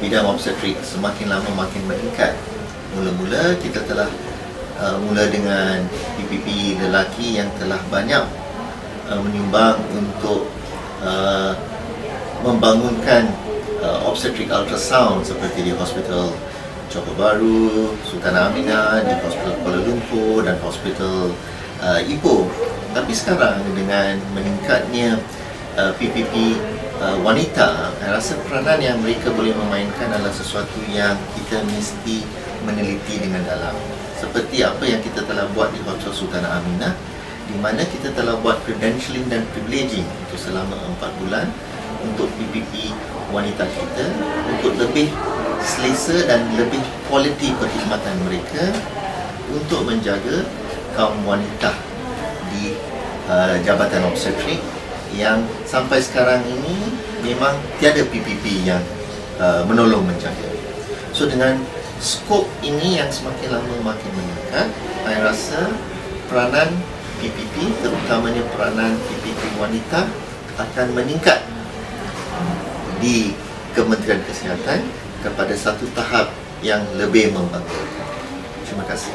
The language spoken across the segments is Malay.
bidang obstetrik semakin lama makin meningkat. Mula-mula kita telah mula dengan PPP lelaki yang telah banyak menyumbang untuk membangunkan obstetrik ultrasound seperti di Hospital Johor Bahru, Sultanah Aminah, di Hospital Kuala Lumpur dan Hospital Ipoh. Tapi sekarang dengan meningkatnya PPP wanita, saya rasa peranan yang mereka boleh memainkan adalah sesuatu yang kita mesti meneliti dengan dalam. Seperti apa yang kita telah buat di Hospital Sultanah Aminah, di mana kita telah buat credentialing dan privileging untuk selama 4 bulan untuk PPP wanita kita, untuk lebih selesa dan lebih kualiti perkhidmatan mereka untuk menjaga kaum wanita di Jabatan Obstetrik yang sampai sekarang ini memang tiada PPP yang menolong menjaga. So dengan skop ini yang semakin lama makin meningkat, saya rasa peranan PPP, terutamanya peranan PPP wanita akan meningkat di Kementerian Kesihatan kepada satu tahap yang lebih membanggakan. Terima kasih.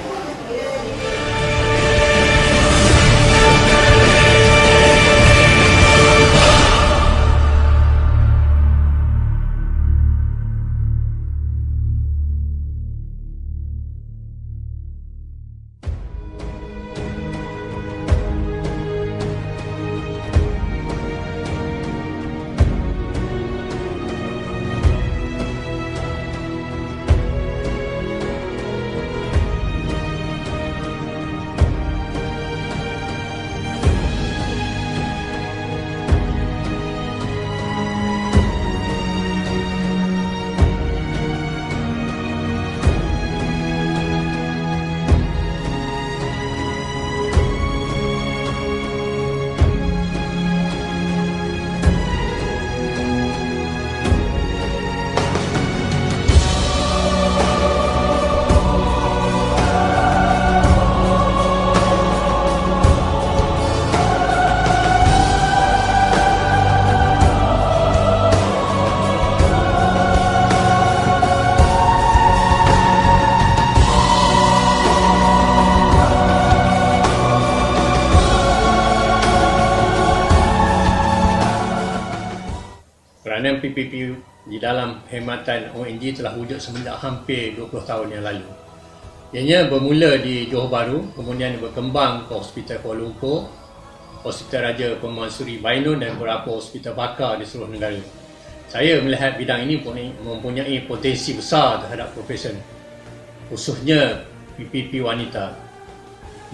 Peranan PPP di dalam perkhidmatan ONG telah wujud semenjak hampir 20 tahun yang lalu. Ianya bermula di Johor Bahru, kemudian berkembang ke Hospital Kuala Lumpur, Hospital Raja Permansuri Bainun dan beberapa hospital bakar di seluruh negara. Saya melihat bidang ini mempunyai potensi besar terhadap profesion, khususnya PPP wanita.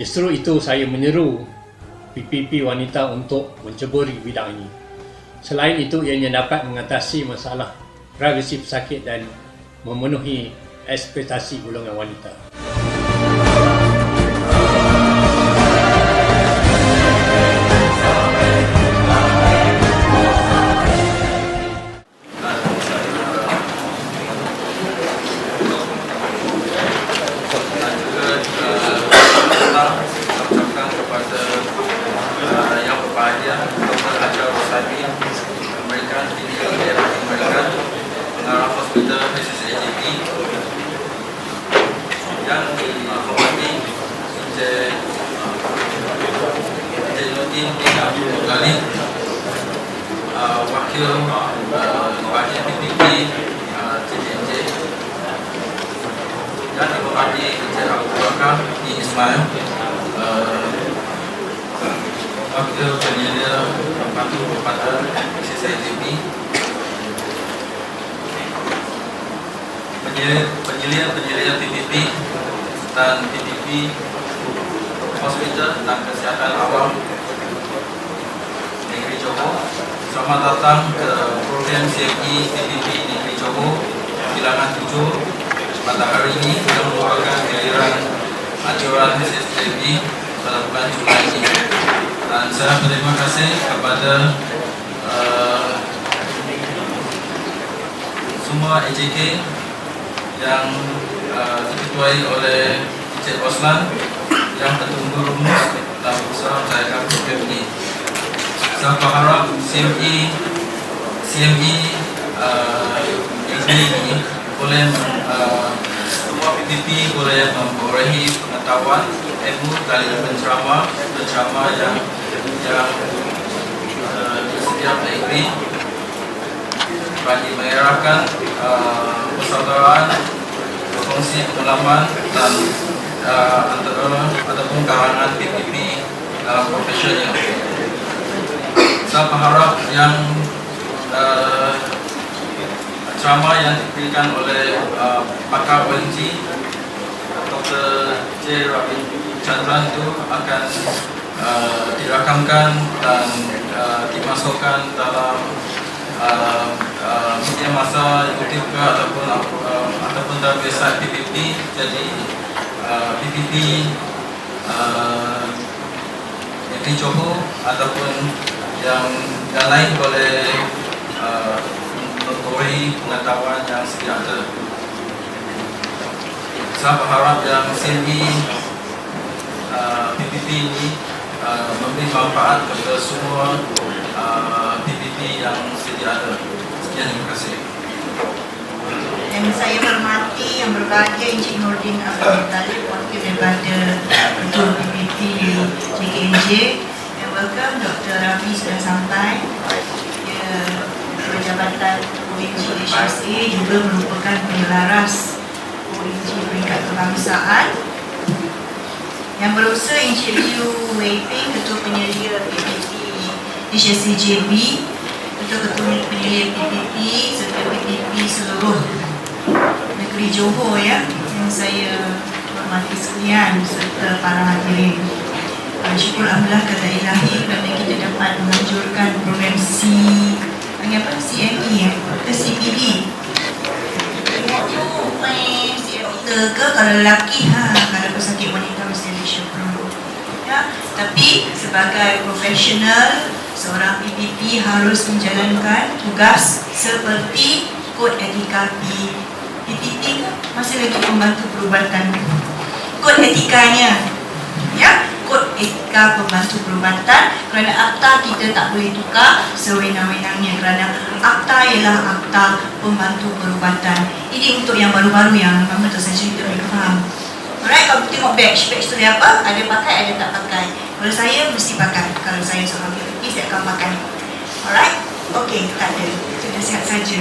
Justru itu saya menyeru PPP wanita untuk menceburi bidang ini. Selain itu, ianya dapat mengatasi masalah privacy pesakit dan memenuhi ekspektasi golongan wanita. Wakil Bupati PPP TJJ dan Bupati Encik Abu Bakar di Ismail, Wakil Penyelia Pembantu Bupati SSIGP, penyelia PPP dan PPP Hospital dan Kesihatan Awam Negeri Johor. Selamat datang ke program CFE PPP Negeri Johor Bilangan 7. Pada hari ini kita merupakan giliran anjuran SSJB pada bulan Julai ini. Dan saya berterima kasih kepada semua EJK yang diketuai oleh Encik Osman yang tertunggu rumus dalam usaha mencairkan program ini. Saya berharap CME ini boleh semua PPP boleh memperolehi pengetahuan ilmu dari penceramah yang di setiap negeri bagi mengerahkan persaudaraan, berfungsi pengalaman dan ataupun kalangan PPP dalam profesional. Saya berharap yang ceramah yang diberikan oleh pakar ONG Dr. J. Ravichandran itu akan dirakamkan dan dimasukkan dalam media masa YouTube ataupun dalam website PPP. Jadi PPP Negeri Johor ataupun yang lain boleh memperoleh pengetahuan yang sedia ada. Saya berharap yang sini PPP ini memberi manfaat kepada semua PPP yang sedia ada. Sekian, terima kasih. Yang saya hormati yang berbahagia Encik Nordin Abdul Talib, wakil daripada Ketua PPP JKNJ. And welcome Dr. Ravi sudah sampai. Ketua Jabatan ONG HSA juga merupakan penyelaras ONG peringkat kebangsaan. Yang berusaha Encik Liu Wei Ping, Ketua Penyelia PPP HSA JB, Ketua Penyelia PPP serta PPP seluruh negeri Johor yang saya hormati sekalian serta para hadirin. Syukur Alhamdulillah kata ilahi kerana kita dapat menganjurkan program CME ke CPD. CME ke kalau lelaki kalau pesakit wanita mesti ada syukur. Ya, tapi sebagai profesional seorang PPP harus menjalankan tugas seperti kod etika PPP masih lagi pembantu perubatan. Kod etikanya, ya, kod etika pembantu perubatan, kerana akta kita tak boleh tukar sewenang-wenangnya kerana akta ialah akta pembantu perubatan. Ini untuk yang baru-baru yang lama tu saya cerita mereka faham. Alright, kalau tengok badge tu dia apa? Ada pakai, ada tak pakai. Kalau saya mesti pakai. Kalau saya seorang PPP saya akan pakai. Alright, okey, tak ada. Sudah sihat saja.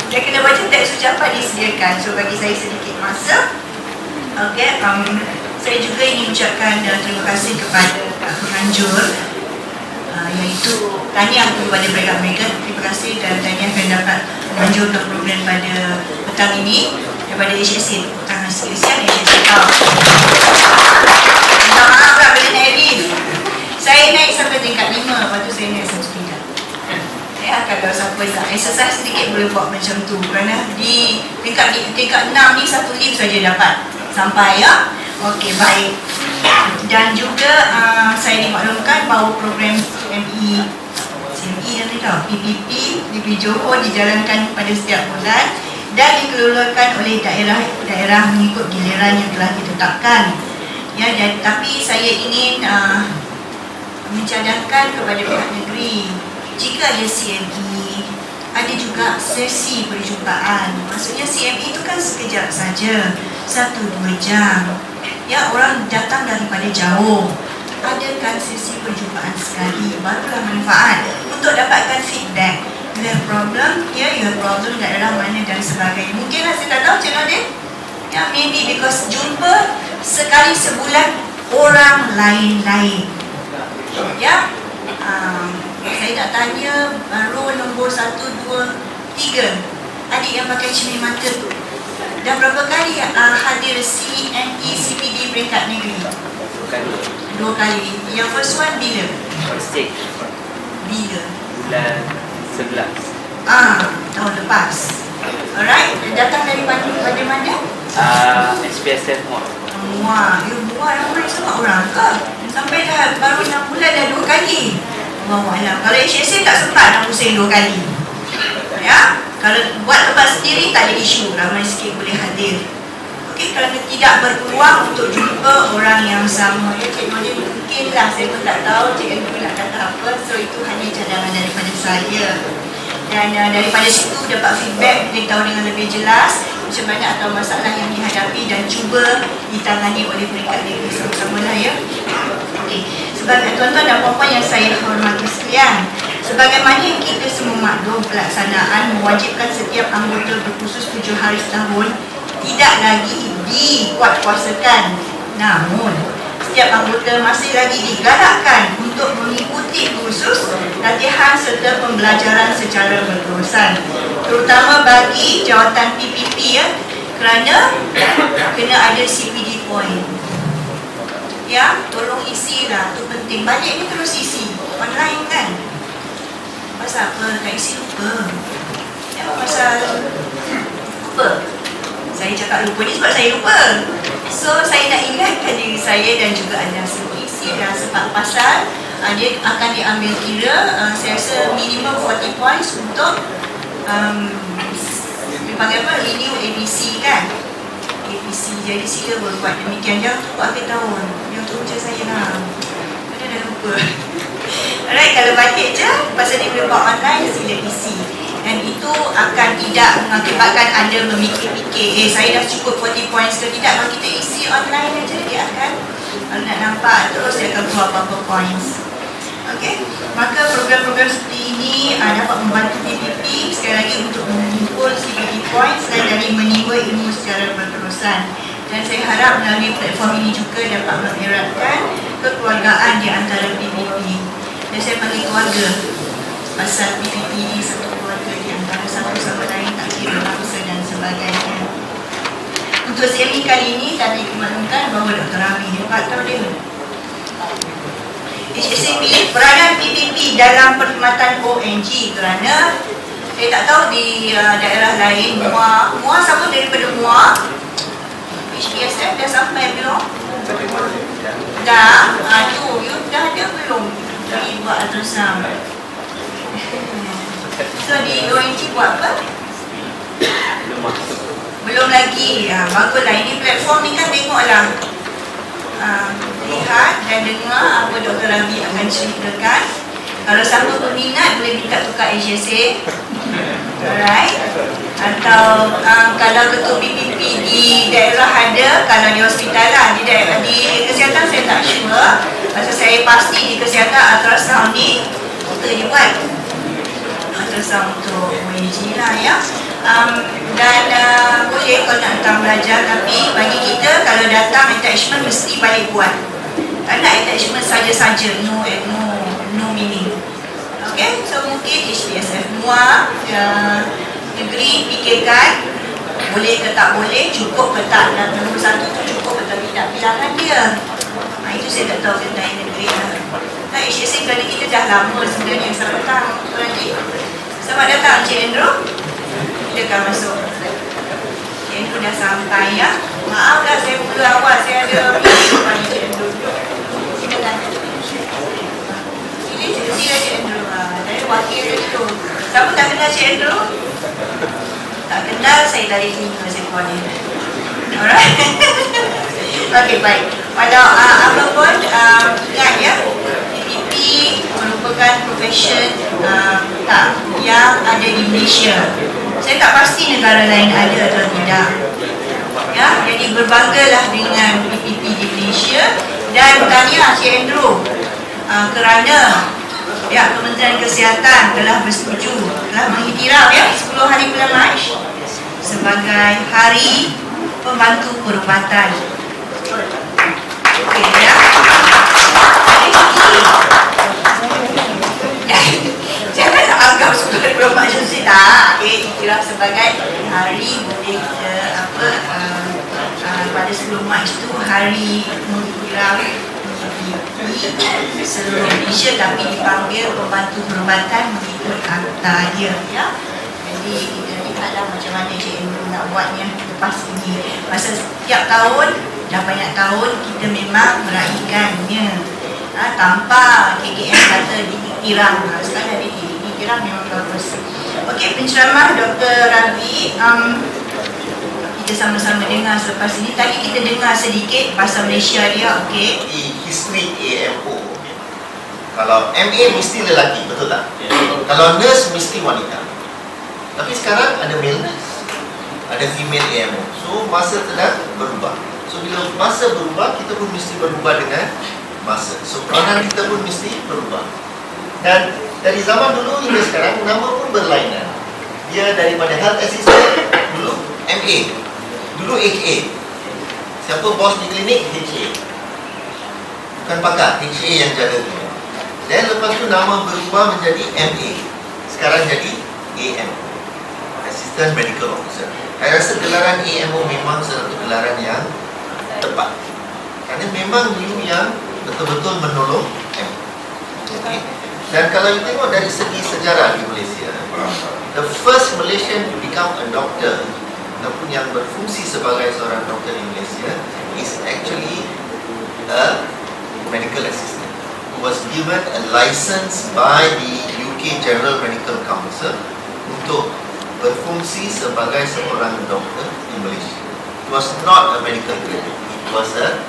Dia kena baca teks ucapan disediakan. So bagi saya sedikit masa. Okey, saya juga ingin ucapkan terima kasih kepada penganjur, iaitu tahniah kepada mereka. Terima kasih dan tahniah kerana dapat menganjurkan program pada petang ini daripada HSA. Tangan sekalian HSA tahu. Minta maaf lah bila naik lift. Saya naik sampai tingkat 5, lepas tu saya naik satu tingkat. Ya, kalau siapa tak exercise sedikit boleh buat macam tu kerana di tingkat 6 ni satu lift saja dapat sampai, ya. Okey, baik. Dan juga saya dimaklumkan bahawa program CME dan PPP Johor dijalankan pada setiap bulan dan dikeluarkan oleh daerah-daerah mengikut giliran yang telah ditetapkan. Ya, tapi saya ingin mencadangkan kepada pihak negeri, jika ada CME, ada juga sesi perjumpaan. Maksudnya CME itu kan sekejap saja, 1-2 jam. Ya, orang datang daripada jauh. Adakan sesi perjumpaan sekali, barulah manfaat untuk dapatkan feedback. You have problem, you have problem daerah mana dan sebagainya. Mungkinlah saya tak tahu macam mana dia. Ya, maybe because jumpa sekali sebulan orang lain-lain. Ya, saya nak tanya row nombor 1, 2, 3 adik yang pakai cermin mata tu dah berapa kali hadir CME CPD peringkat negeri? 2 kali. Yang first one bila? First Bila? bulan 11 tahun lepas. Alright, datang dari mana? SPSM Mall. Wah, ramai sangat orang ke? Sampai dah baru 6 bulan dah 2 kali. Wallahualam. Kalau HSA tak sempat nak pusing 2 kali. Ya, kalau buat lepas sendiri tak ada isu, ramai sikit boleh hadir. Okey, kerana tidak berpeluang untuk jumpa orang yang sama. Ya, Cik Nordin mungkinlah, saya pun tak tahu Cik Nordin nak kata apa. So itu hanya cadangan daripada saya. Dan daripada situ dapat feedback, dia tahu dengan lebih jelas macam mana atau masalah yang dihadapi dan cuba ditangani oleh peringkat negeri sama-sama lah ya. Okey, sebagai tuan-tuan dan puan-puan yang saya hormati sekalian, sebagaimana kita semua maklum, pelaksanaan mewajibkan setiap anggota berkursus 7 hari setahun tidak lagi dikuatkuasakan, namun setiap anggota masih lagi digalakkan untuk mengikuti kursus, latihan serta pembelajaran secara berterusan, terutama bagi jawatan PPP ya, kerana kena ada CPD point ya, tolong isi lah, tu penting. Balik ni terus isi online kan, pasal apa? Tak isi lupa ya, pasal lupa. Saya cakap lupa ni sebab saya lupa. So saya nak ingatkan diri saya dan juga anda semua isi dan sebab pasal dia akan diambil kira saya rasa minimum 40 points untuk dipanggil apa? Renew ABC kan? ABC, jadi sila berbuat demikian. Jangan tunggu akhir tahun, jangan tunggu macam saya lah, kadang dah lupa. Alright, kalau balik je pasal dia boleh buat online, sila isi. Dan itu akan tidak mengakibatkan anda memikir-fikir saya dah cukup 40 points ke tidak. Kalau kita isi online aja, dia akan, kalau nak nampak terus dia akan keluar berapa points. Okey, maka program-program seperti ini dapat membantu PPP sekali lagi untuk mengumpul CPD points dan dari menimba ilmu secara berterusan. Dan saya harap melalui platform ini juga dapat mengeratkan kekeluargaan di antara PPP. Dan saya panggil keluarga pasal PPP ini satu keluarga di antara satu sama lain, tak kira bangsa dan sebagainya. Untuk sesi kali ini kami dimaklumkan bahawa Dr. Rami hebat tau dia. HSCP peranan PPP dalam perkhidmatan ONG, kerana saya tak tahu di daerah lain. MUA sama daripada MUA. HPSF dah sampai belum? Dah? Aduh, you dah ada belum? Dari buat ultrasound. So di ONG buat apa? Belum lagi. Baguslah, ini platform ni kan, tengoklah. Lihat dan dengar apa Dr. Rami akan ceritakan. Kalau sama berminat boleh minta tukar HSA. Alright. Atau kalau ketua PPP di daerah ada, kalau di hospital lah, di daerah di kesihatan saya tak sure. Pasal saya pasti di kesihatan ultrasound ni kita dibuat ultrasound untuk ONG lah ya. Dan boleh kalau nak datang belajar, tapi bagi kita kalau datang attachment mesti balik buat. Tak nak attachment saja-saja, no meaning. Okay, so mungkin HPSF MUA negeri fikirkan boleh ke tak boleh, cukup ke tak, dan nombor satu tu cukup atau tidak, pilihan dia. Itu saya tak tahu tentang negeri lah. Nah, HSA kerana kita dah lama sebenarnya. Selamat datang Tuan Haji. Selamat datang Encik Andrew. Kita akan masuk. Encik Andrew dah sampai ya. Maaf lah saya mula awal, saya ada meeting Encik Andrew. Silakan. Sila Encik Andrew. Dari wakil tadi tu. Siapa tak kenal Encik Andrew? Tak kenal, saya dari sini saya keluar dia. Alright. Okey, baik. Pada apapun, ingat ya, PPP merupakan profession yang ada di Malaysia. Saya tak pasti negara lain ada atau tidak. Ya, jadi berbanggalah dengan PPP di Malaysia. Dan tanya Cik Andrew, kerana ya, Kementerian Kesihatan telah bersetuju, telah mengiktiraf ya 10 hari bulan Mac sebagai Hari Pembantu Perubatan. Okey ya. Jangan anggap 10 hari bulan Mac itu tak. Iktiraf sebagai hari boleh kita pada 10 Mac itu hari mengiktiraf di seluruh Malaysia, tapi dipanggil Pembantu Perubatan mengikut akta dia ya. Jadi kita lihatlah macam mana Cik Andrew nak buatnya lepas ini. Masa setiap tahun, dah banyak tahun kita memang meraihkannya tanpa KKM kata diiktiraf. Sekarang diiktiraf memang bagus. Okey, penceramah Dr. Ravi, kita sama-sama dengar selepas ini. Tadi kita dengar sedikit bahasa Malaysia dia, okey. Di history AMO, kalau MA mesti lelaki, betul tak? Kalau nurse mesti wanita. Tapi sekarang ada male nurse, ada female AMO. So masa sedang berubah. So bila masa berubah, kita pun mesti berubah dengan masa. So peranan kita pun mesti berubah. Dan dari zaman dulu hingga sekarang, nama pun berlainan. Dia daripada health assistant, dulu MA, dulu HA. Siapa bos di klinik? HA. Bukan pakar, HA yang jaga dia. Dan lepas tu nama berubah menjadi MA. Sekarang jadi AM, Assistant Medical Officer. Saya rasa gelaran AMO memang satu gelaran yang tepat. Kerana memang you yang betul-betul menolong MO. Okay. Dan kalau you tengok dari segi sejarah di Malaysia, the first Malaysian to become a doctor ataupun yang berfungsi sebagai seorang doktor di Malaysia is actually a medical assistant who was given a license by the UK General Medical Council untuk berfungsi sebagai seorang doktor di Malaysia. It was not a medical graduate, it was a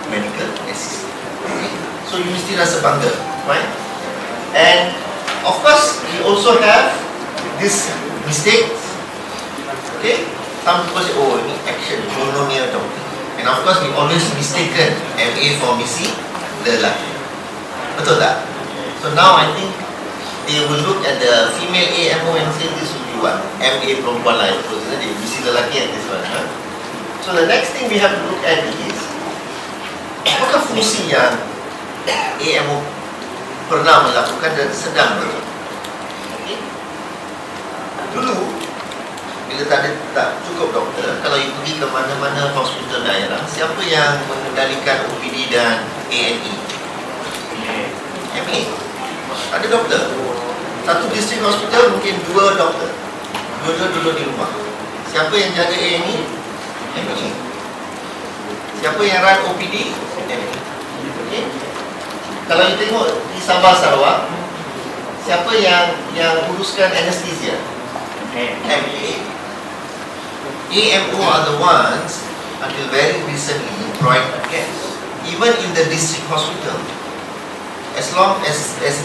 medical assistant. Okay. So you mesti rasa bangga, right? And of course, we also have this mistakes. Okay, some people say, oh, ini action, junior doctor. And of course, we always mistaken MA for misi lelaki. Betul tak? So now I think they will look at the female AMO and say this will be what? MA perempuan lah, jadi misi lelaki at this one. Huh? So the next thing we have to look at is, apakah fungsi yang AMO pernah melakukan dan sedang melakukan? Okay. Dulu, bila tak cukup doktor, kalau you pergi ke mana-mana hospital daerah, siapa yang mengendalikan OPD dan A&E? MA. Ada doktor. Satu distrik hospital mungkin 2 doktor. Dua-dua duduk di rumah. Siapa yang jaga A&E? MA. Siapa yang run OPD? MA. Okay. Kalau you tengok di Sabah Sarawak, siapa yang uruskan anestesia? MA. AMO are the ones until very recently provide care. Even in the district hospital, as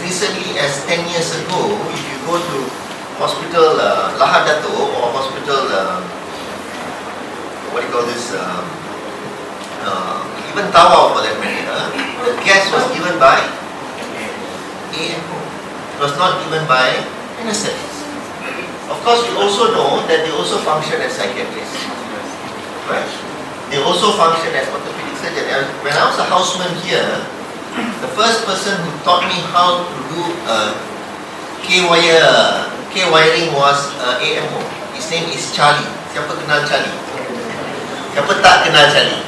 recently as 10 years ago, if you go to hospital Lahad Dato' or hospital what do you call this? Even Tawau for that matter, the gas was given by AMO. It was not given by anesthetists. Of course, we also know that they also function as psychiatrists. Right? They also function as orthopedic surgeons. When I was a houseman here, the first person who taught me how to do K-wiring was AMO. His name is Charlie. Siapa kenal Charlie? Siapa tak kenal Charlie?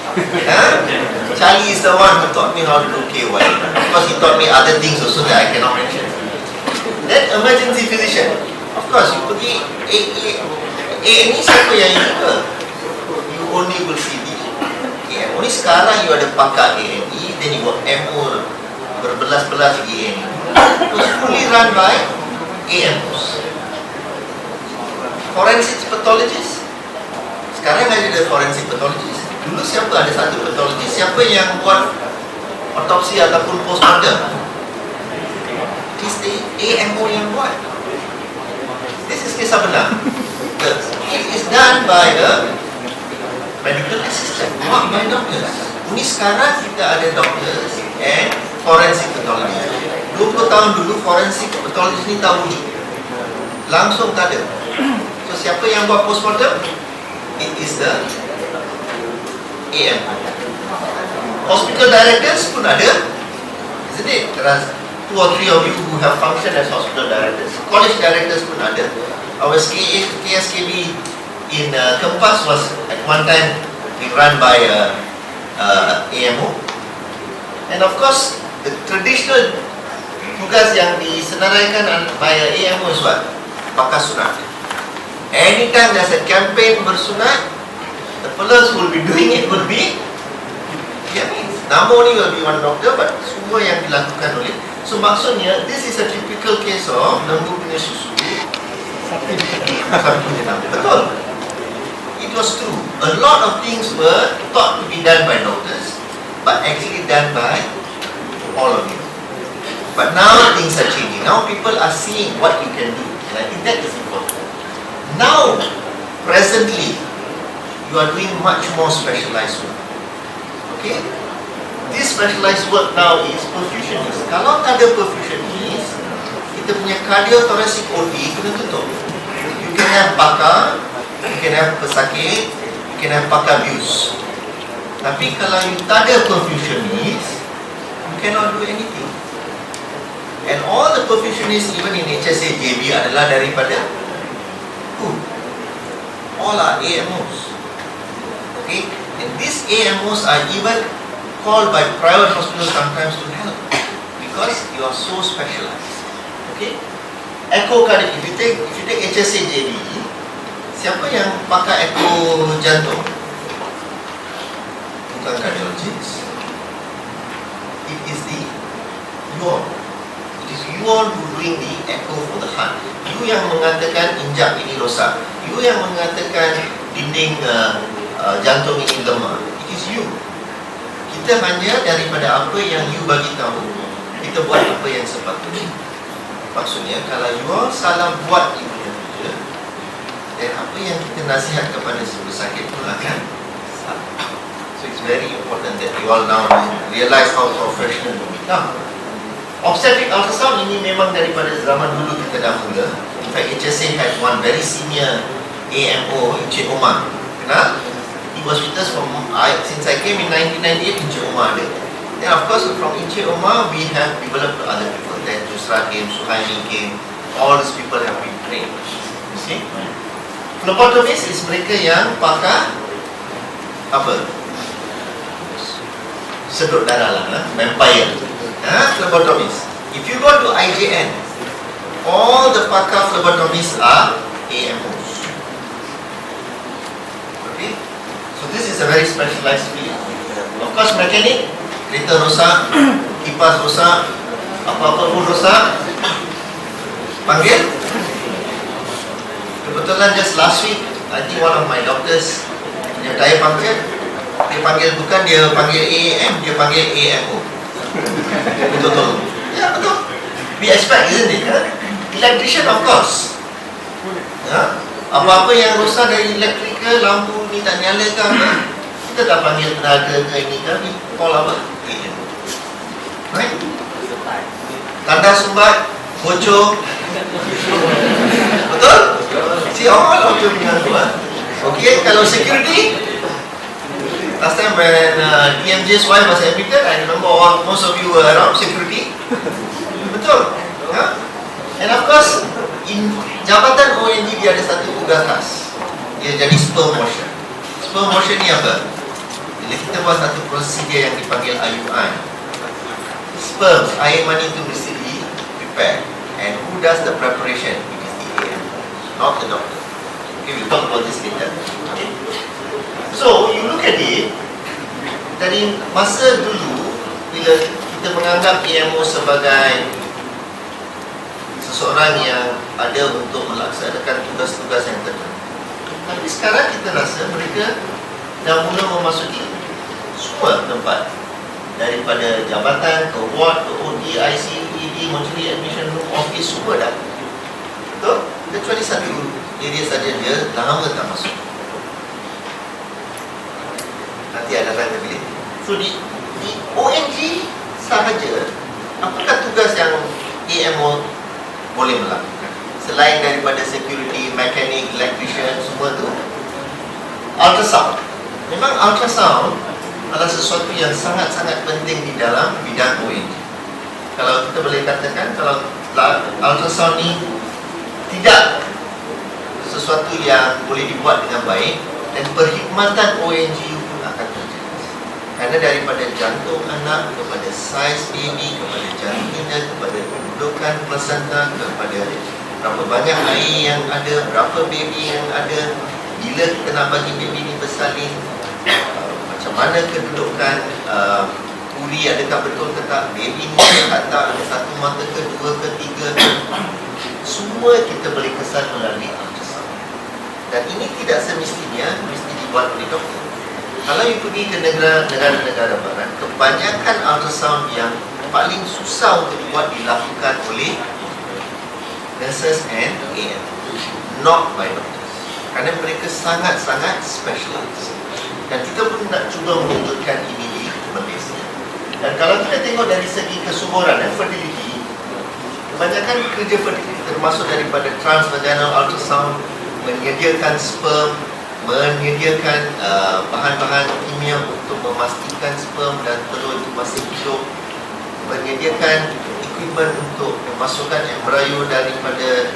Charlie is the one who taught me how to do K-wiring. Of course, he taught me other things also that I cannot mention. Then emergency physician. Of course, you pergi A&E siapa yang you ke? You only will see the AMO. Ni sekarang you ada pakar A&E, then you got MO berbelas-belas lagi A&E. It was fully run by AMOs. Forensic pathologist. Sekarang ada forensic pathologist. Dulu siapa ada satu pathologist? Siapa yang buat otopsi ataupun postmortem? It is the AMO yang buat. This is kisah benar. It is done by the medical assistant, not by doctors. Ini sekarang kita ada doctors and forensic pathologist. 20 tahun dulu forensic pathologist ni tak wujud. Langsung tak ada. So siapa yang buat postmortem? It is the AM. Hospital directors pun ada. Isn't it? There are 2 or 3 of you who have functioned as hospital directors. College directors pun ada. Our KSKB in Kempas was at one time being run by AMO. And of course, the traditional tugas yang disenaraikan by AMO is what? Pakar sunat. Anytime there's a campaign bersunat, the fellows who will be doing it will be nama ni will be one doctor, but semua yang dilakukan oleh. So maksudnya, this is a typical case of lembu punya susu, sapi punya nama. Betul. It was true. A lot of things were thought to be done by doctors, but actually done by all of you. But now things are changing. Now people are seeing what you can do, and I think that is important. Now, presently, you are doing much more specialized work. Okay? This specialized work now is perfusionist. Kalau tak ada perfusionist, kita punya cardiothoracic OD kena tutup. You can have pakar, you can have pesakit, you can have pakar bius. Tapi kalau you tak ada perfusionist, you cannot do anything. And all the perfusionists even in HSA JB adalah daripada who? All are AMOs. Okay? And these AMOs are even called by private hospitals sometimes to help because you are so specialized. Okay? Echocardiography. If you take HSA JB, siapa yang pakai echo jantung? Bukan cardiologist. It is you all. It is you all who doing the echo for the heart. You yang mengatakan injak ini rosak. You yang mengatakan dinding jantung ini lemah. It is you. Kita hanya daripada apa yang you bagi tahu, kita buat apa yang sepatutnya. Maksudnya kalau you all salah buat you punya kerja, dan apa yang kita nasihat kepada si pesakit pun akan salah. So it's very important that you all now realize how professional you become. Obstetric ultrasound ini memang daripada zaman dulu kita dah mula. In fact, HSA had one very senior AMO, Encik Omar. Kenal? He was with us since I came in 1998. Encik Omar ada. Then of course from Encik Omar we have developed other people. Then Jusra came, Suhaimi came. All these people have been trained. You see? Phlebotomist is mereka yang pakar apa? Sedut darah lah, vampire. Phlebotomist. If you go to IJN, all the pakar phlebotomists are AMOs. Okay? So this is a very specialized field. Of course, mechanic, kereta rosak, kipas rosak, apa-apa pun rosak, panggil. Kebetulan just last week, I think one of my doctors punya tayar puncture, dia panggil AAM, dia panggil AMO. Betul-betul. Ya, betul. We expect, isn't it? Electrician, of course. Ya? Apa-apa yang rosak dari electrical, lampu ni tak nyala ke apa, kita dah panggil tenaga ke ini ke, ni call apa? AMO. Right? Tanda sumbat, bocor. Betul? Si all of you punya tu. Okay, kalau security, last time when DMJ's wife was admitted, I remember most of you were around security. Betul? Yeah? And of course, in jabatan ONG dia ada satu tugas khas. Dia jadi sperm washer. Sperm washer ni apa? Bila kita buat satu prosedur yang dipanggil IUI, sperm, air mani itu mesti di prepare. And who does the preparation? It is the AM, not the doctor. Okay, we'll talk about this later. Okay. So, you look at it, dari masa dulu, bila kita menganggap AMO sebagai seseorang yang ada untuk melaksanakan tugas-tugas yang tertentu. Tapi sekarang kita rasa mereka dah mula memasuki semua tempat. Daripada jabatan ke ward, ke OD, ICU, ED, mortuary admission room, office, semua dah. Betul? Kecuali satu area saja dia lama tak masuk. Nanti ada tanya pilih. So di ONG sahaja, apakah tugas yang AMO boleh melakukan? Selain daripada security, mechanic, electrician, semua tu, ultrasound. Memang ultrasound adalah sesuatu yang sangat-sangat penting di dalam bidang ONG. Kalau kita boleh katakan, kalau ultrasound ni tidak sesuatu yang boleh dibuat dengan baik, dan perkhidmatan ONG pun akan terjejas. Kerana daripada jantung anak, kepada saiz baby, kepada janinnya, kepada kedudukan plasenta, kepada berapa banyak air yang ada, berapa baby yang ada, bila kita nak bagi baby ni bersalin, macam mana kedudukan uri, adakah betul ke tak, baby ni ada satu mata ke, dua ke, tiga ke, semua kita boleh kesan melalui ultrasound. Dan ini tidak semestinya mesti dibuat oleh doktor. Kalau you pergi ke negara-negara barat, kebanyakan ultrasound yang paling susah untuk dibuat dilakukan oleh nurses and AM, not by doctors. kerana mereka sangat-sangat specialized. Dan kita pun nak cuba mewujudkan ini di Malaysia. Dan kalau kita tengok dari segi kesuburan, fertility, kebanyakan kerja fertility termasuk daripada transvaginal ultrasound, menyediakan sperm, menyediakan bahan-bahan kimia untuk memastikan sperm dan telur itu masih hidup, menyediakan equipment untuk memasukkan embryo daripada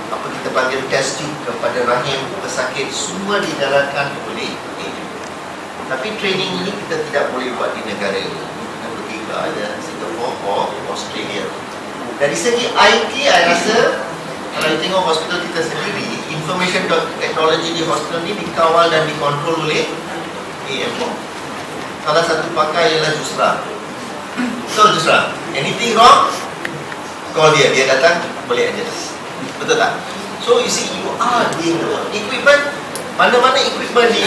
apa kita panggil test tube kepada rahim pesakit, semua dijalankan oleh AM. Tapi training ini kita tidak boleh buat di negara ini. Kita pergi ke ada Singapore atau Australia. Dari segi IT, saya rasa kalau tengok hospital kita sendiri, information technology di hospital ini dikawal dan dikontrol oleh AMO. Salah satu pakai ialah Jusra. So Jusra, anything wrong, call dia datang, boleh adjust. Betul tak? So you see, you are doing the work. Equipment, mana-mana equipment di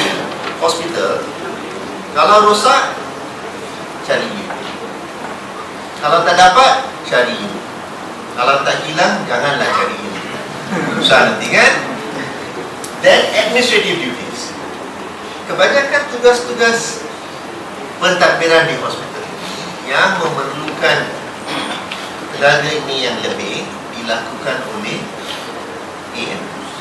hospital, kalau rosak, cari you. Kalau tak dapat, cari you. Kalau tak hilang, janganlah cari you. Susah nanti kan? Then administrative duties. Kebanyakan tugas-tugas pentadbiran di hospital yang memerlukan tenaga ini yang lebih dilakukan oleh AMOs.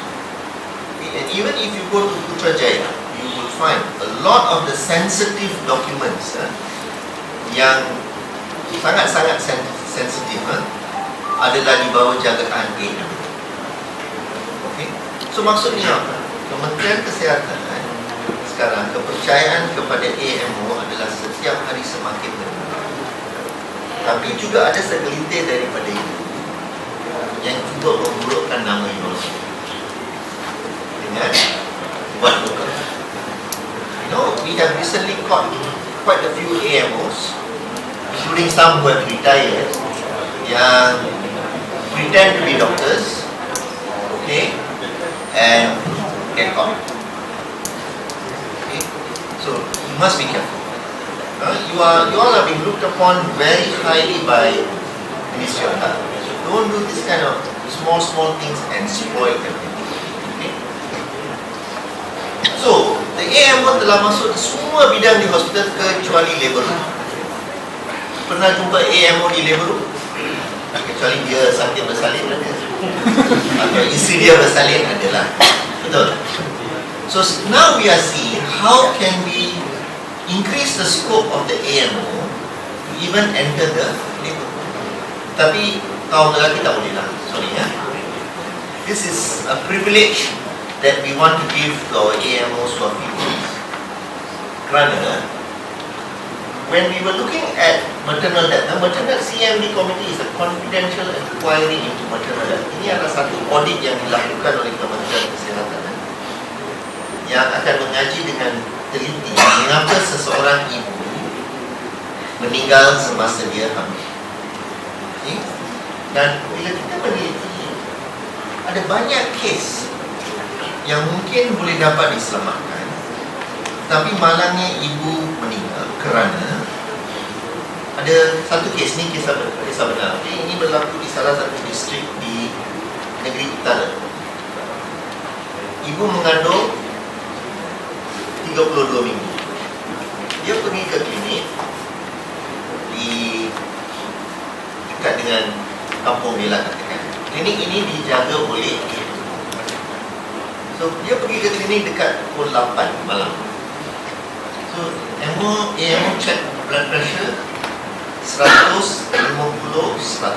And even if you go to Putrajaya, you will find a lot of the sensitive documents yang sangat-sangat sensitif adalah di bawah jagaan AM. Okay? So maksudnya apa? Kementerian Kesihatan sekarang kepercayaan kepada AMO adalah setiap hari semakin meningkat. Tapi juga ada segelintir daripada itu yang cuba memburukkan nama universiti dengan buat lokal. You know, we have recently caught quite a few AMOs, including some who have retired, yang pretend to be doctors, okay, and get caught. Okay, so you must be careful. You all are being looked upon very highly by Ministry of Health. Don't do this kind of small things and spoil everything. Okay? So, the AMO telah masuk di semua bidang di hospital kecuali labor room. Pernah jumpa AMO di labor room? Kecuali dia sakit bersalin ada. Atau isteri dia bersalin adalah. Betul? So, now we are seeing how can we increase the scope of the AMO to even enter the labor room. Tapi kaum lelaki tak boleh lah, sorry ya. This is a privilege that we want to give to our AMOs who are females. Kerana when we were looking at maternal death, maternal CMD committee is a confidential inquiry into maternal death. Ini adalah satu audit yang dilakukan oleh Kementerian Kesihatan yang akan mengaji dengan teliti mengapa seseorang ibu meninggal semasa dia hamil. Okay? Dan bila kita meneliti, ada banyak kes yang mungkin boleh dapat diselamatkan, tapi malangnya ibu meninggal kerana ada satu kes ni, kisah benar. Okay? Ini berlaku di salah satu distrik di negeri utara. Ibu mengandung 32 minggu. Dia pergi ke klinik di dekat dengan kampung dia lah katakan. Klinik ini dijaga oleh ibu. So dia pergi ke klinik dekat pukul 8 malam. So AMO check blood pressure 150/100.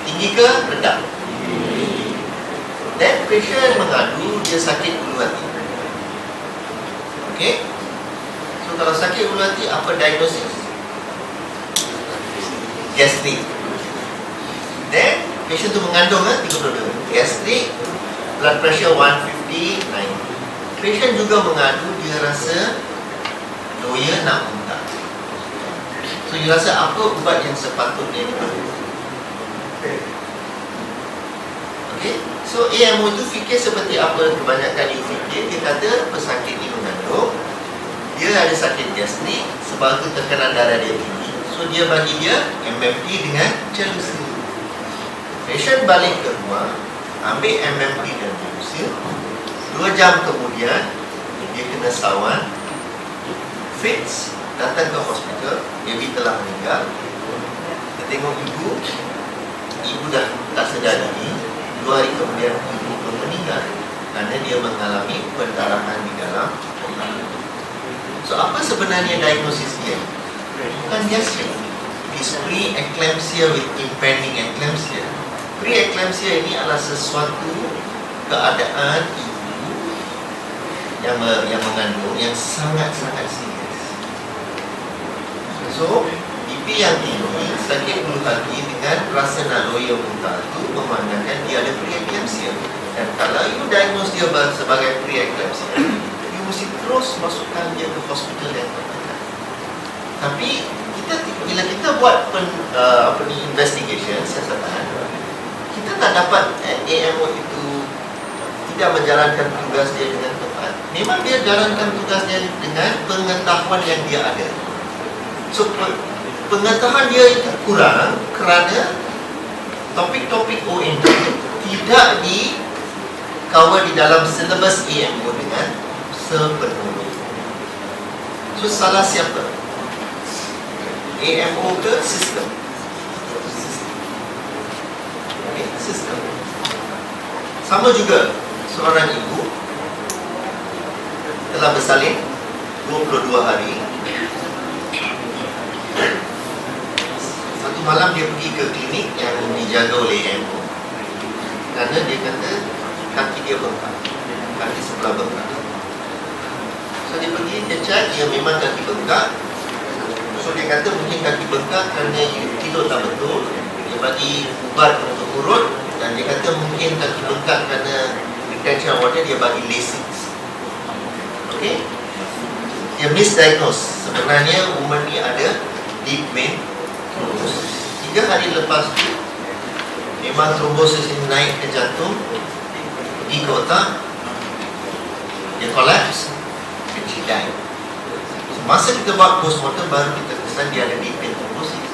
Tinggi ke rendah? Dan patient mengadu dia sakit ulu hati. Okay? So kalau sakit ulu hati, apa diagnosis? Gastrik. Then patient tu mengandung 32. Gastrik, blood pressure 159. Patient juga mengadu dia rasa loya nak muntah. So you rasa apa ubat yang sepatutnya diambil? Okay? So AMO itu fikir seperti apa kebanyakan you fikir. Dia kata pesakit ni mengandung, dia ada sakit gastrik sebab tu tekanan darah dia tinggi. So dia bagi dia MFT dengan celusin. Patient balik ke rumah, ambil MMP dan diusir. 2 jam kemudian dia kena sawan, fix, datang ke hospital, baby telah meninggal. Kita tengok ibu dah tak sedari. 2 hari kemudian ibu pun meninggal kerana dia mengalami pendarahan di dalam otak. So apa sebenarnya diagnosis dia? Bukan biasa. Is pre-eclampsia with impending eclampsia. Pre-eclampsia ini adalah sesuatu keadaan ibu yang mengandung yang sangat-sangat serius. So, BP yang tinggi, sakit bulu kaki dengan rasa nak loyo muntah itu memandangkan dia ada pre-eclampsia. Dan kalau you diagnose dia sebagai pre-eclampsia, you mesti terus masukkan dia ke hospital yang terdekat. Tapi bila kita buat investigation siasatan, kita tak dapat AMO itu tidak menjalankan tugas dia dengan tepat. Memang dia jalankan tugas dia dengan pengetahuan yang dia ada. So pengetahuan dia itu kurang kerana topik-topik ONG tidak di cover di dalam silabus AMO dengan sepenuhnya. So salah siapa? AMO ke sistem? Okay, sistem. Sama juga seorang ibu telah bersalin 22 hari. Satu malam dia pergi ke klinik yang dijaga oleh AMO kerana dia kata kaki dia bengkak, kaki sebelah bengkak. So dia pergi, dia cek, dia memang kaki bengkak. So dia kata mungkin kaki bengkak kerana tidur tak betul. Dia bagi ubat untuk urut. Dan dia kata mungkin kaki bengkak kerana retention water, dia bagi Lasix. Okay, dia misdiagnose. Sebenarnya woman ni ada deep vein thrombosis. 3 hari lepas tu memang trombosis ini naik ke jantung, pergi ke otak, dia collapse, and she died. Masa kita buat postmortem baru kita kesan dia ada deep vein thrombosis.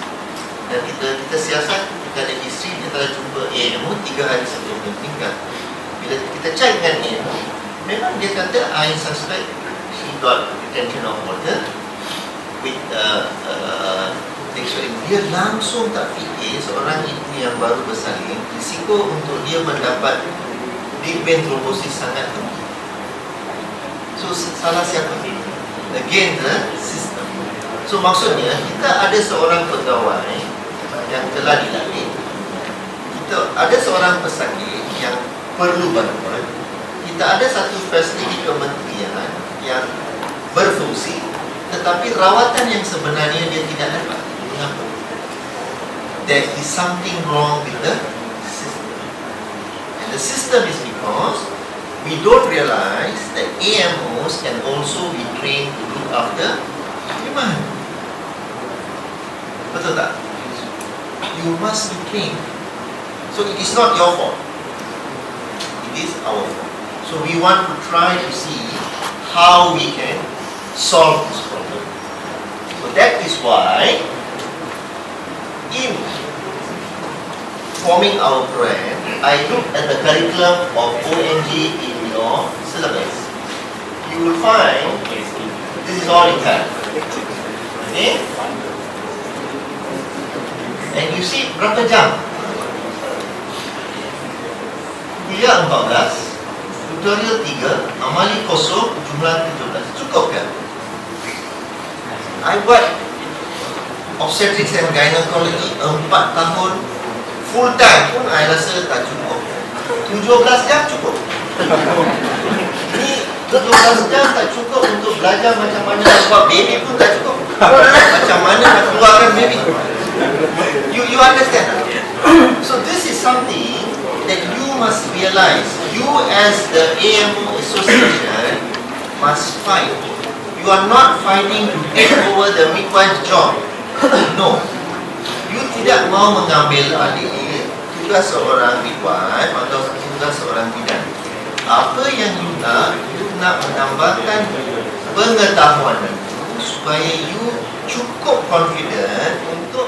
Dan kita siasat, kita ada history, kita dah jumpa AMO 3 hari sebelum dia meninggal. Bila kita check dengan AMO, memang dia kata I suspect she got retention of water with dia langsung tak fikir seorang ibu yang baru bersalin, risiko untuk dia mendapat deep vein thrombosis sangat tinggi. So salah siapa? Again the system. So maksudnya kita ada seorang pegawai yang telah dilatih, kita ada seorang pesakit yang perlu bantuan, kita ada satu fasiliti kementerian yang berfungsi, tetapi rawatan yang sebenarnya dia tidak dapat. Mengapa? There is something wrong with the system. And the system is because we don't realize that AMOs can also be trained to look after human. Betul tak? You must be trained. So it is not your fault. It is our fault. So we want to try to see how we can solve this problem. So that is why in forming our program, I looked at the curriculum of ONG in your syllabus. You will find this is all in Thai. Okay? And you see berapa jam? Kuliah 14, tutorial 3, amali kosong, jumlah 17. Cukup kan? I buat obstetrics and gynecology 4 tahun full time pun I rasa tak cukup. 17 jam cukup. Ini 17 jam tak cukup untuk belajar macam mana nak buat baby pun tak cukup. Macam mana nak keluarkan baby. You understand? So this is something that you must realize. You as the AMO Association must fight. You are not fighting to take over the midwife job. No. You tidak mau mengambil alih tugas seorang midwife atau tugas seorang bidan. Apa yang you nak menambahkan pengetahuan supaya you cukup confident untuk